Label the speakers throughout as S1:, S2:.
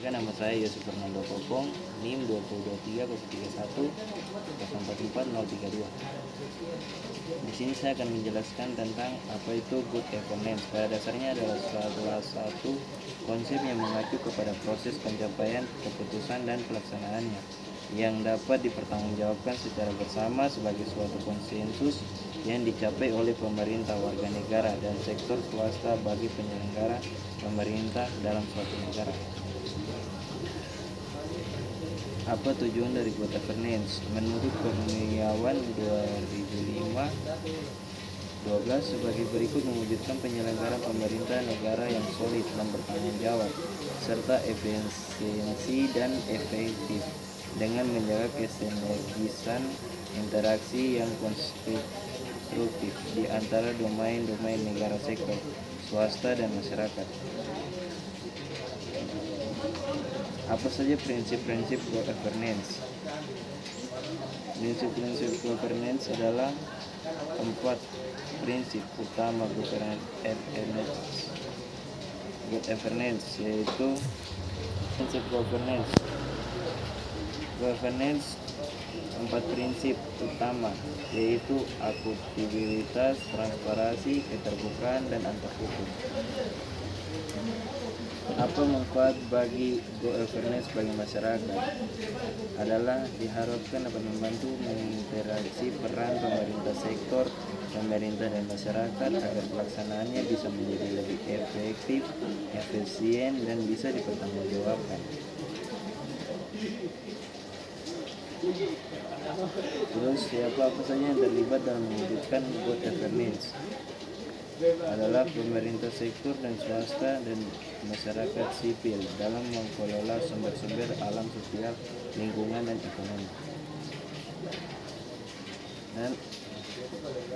S1: Perkenalkan, nama saya Yusuf Fernando Kopong, NIM 2030331044032. Di sini saya akan menjelaskan tentang apa itu good governance. Pada dasarnya adalah salah satu konsep yang mengacu kepada proses pencapaian keputusan dan pelaksanaannya yang dapat dipertanggungjawabkan secara bersama sebagai suatu konsensus yang dicapai oleh pemerintah, warga negara, dan sektor swasta bagi penyelenggara pemerintah dalam suatu negara. Apa tujuan dari good governance? Menurut Kurniawan 2005-12 sebagai berikut: mewujudkan penyelenggaraan pemerintah negara yang solid dan bertanggung jawab serta efisiensi dan efektif dengan menjaga kesinergisan interaksi yang konstruktif di antara domain-domain negara, sektor swasta, dan masyarakat. Apa saja prinsip-prinsip good governance? Prinsip-prinsip governance adalah 4 prinsip utama good governance, yaitu prinsip governance. 4 prinsip utama, yaitu akuntabilitas, transparansi, keterbukaan, dan antar hukum. Apa manfaat bagi good governance bagi masyarakat? Adalah diharapkan dapat membantu menginteraksi peran pemerintah, sektor pemerintah, dan masyarakat agar pelaksanaannya bisa menjadi lebih efektif, efisien, dan bisa dipertanggungjawabkan. Terus siapa saja yang terlibat dalam mewujudkan good governance? Adalah pemerintah, sektor dan swasta, dan masyarakat sipil dalam mengelola sumber-sumber alam, sosial, lingkungan, dan ekonomi. Dan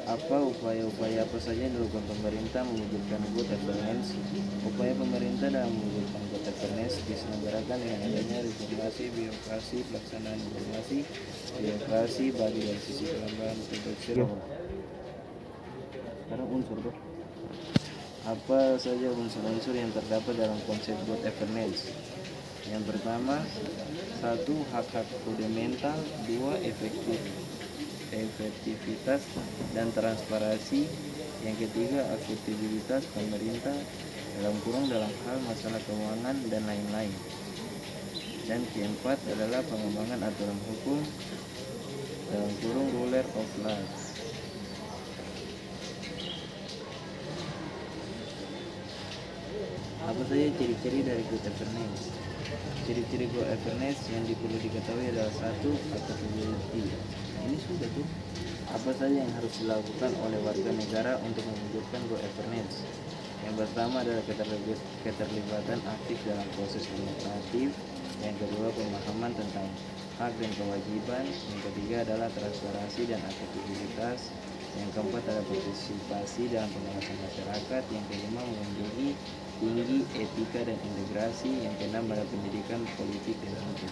S1: upaya-upaya apa saja yang dilakukan pemerintah mewujudkan good governance? Upaya pemerintah dalam mewujudkan good governance diselenggarakan dengan adanya reformasi birokrasi, pelaksanaan informasi birokrasi bagi dari sisi kelembagaan produksi. Sekarang unsur tuh. Apa saja unsur-unsur yang terdapat dalam konsep good governance? Yang pertama, 1. Hak-hak fundamental. 2. Efektivitas dan transparansi. Yang ketiga, akuntabilitas pemerintah dalam hal masalah keuangan dan lain-lain. Dan keempat adalah pengembangan aturan hukum (rule of law). Apa saja ciri-ciri dari good governance? Ciri-ciri good governance yang perlu diketahui adalah 1. Accountability. Ini sudah tuh. Apa saja yang harus dilakukan oleh warga negara untuk mewujudkan good governance? Yang pertama adalah keterlibatan aktif dalam proses demokratif. Yang kedua, pemahaman tentang hak dan kewajiban. Yang ketiga adalah transparansi dan akuntabilitas. Yang keempat adalah partisipasi dalam pengawasan masyarakat. Yang kelima, menjunjung tinggi etika dan integrasi. Yang keenam adalah pendidikan politik dan hukum.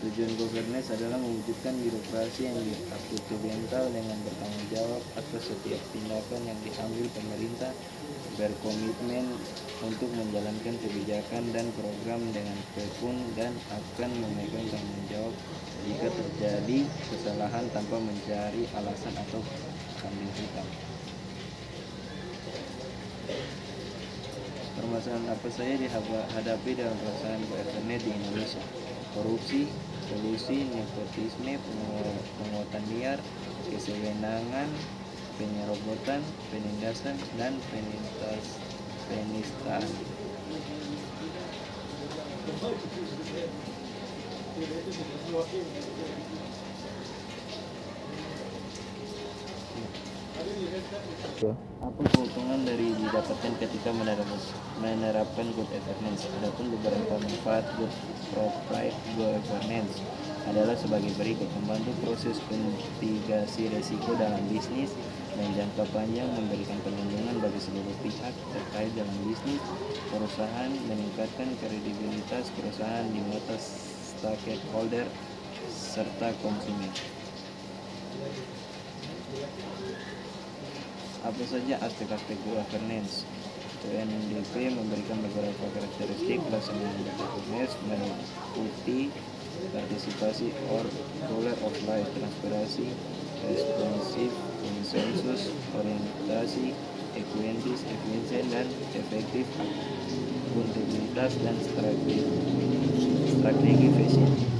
S1: Tujuan governance adalah mewujudkan birokrasi yang akuntabel dengan bertanggung jawab atas setiap tindakan yang diambil pemerintah, berkomitmen untuk menjalankan kebijakan dan program dengan tekun, dan akan memegang tanggung jawab jika terjadi kesalahan tanpa mencari alasan atau kambing hitam. Permasalahan apa saja dihadapi dalam pelaksanaan governance di Indonesia? Korupsi, kolusi, nepotisme, pungutan liar, kesewenangan, penyerobotan, penindasan, dan penistaan. Apa keuntungan dari didapatkan ketika menerapkan good governance? Adapun beberapa manfaat good governance adalah sebagai berikut: membantu proses mitigasi resiko dalam bisnis dan jangka panjang, memberikan perlindungan bagi seluruh pihak terkait dalam bisnis perusahaan, meningkatkan kredibilitas perusahaan di mata stakeholder serta konsumen. Apa saja aspek-aspek governance? UNDP memberikan beberapa karakteristik pelaksanaan governance meliputi partisipasi or rule of life, transparansi, responsif, konsensus, orientasi, ekuentis, efisien dan efektif, akuntabilitas dan strategi vision.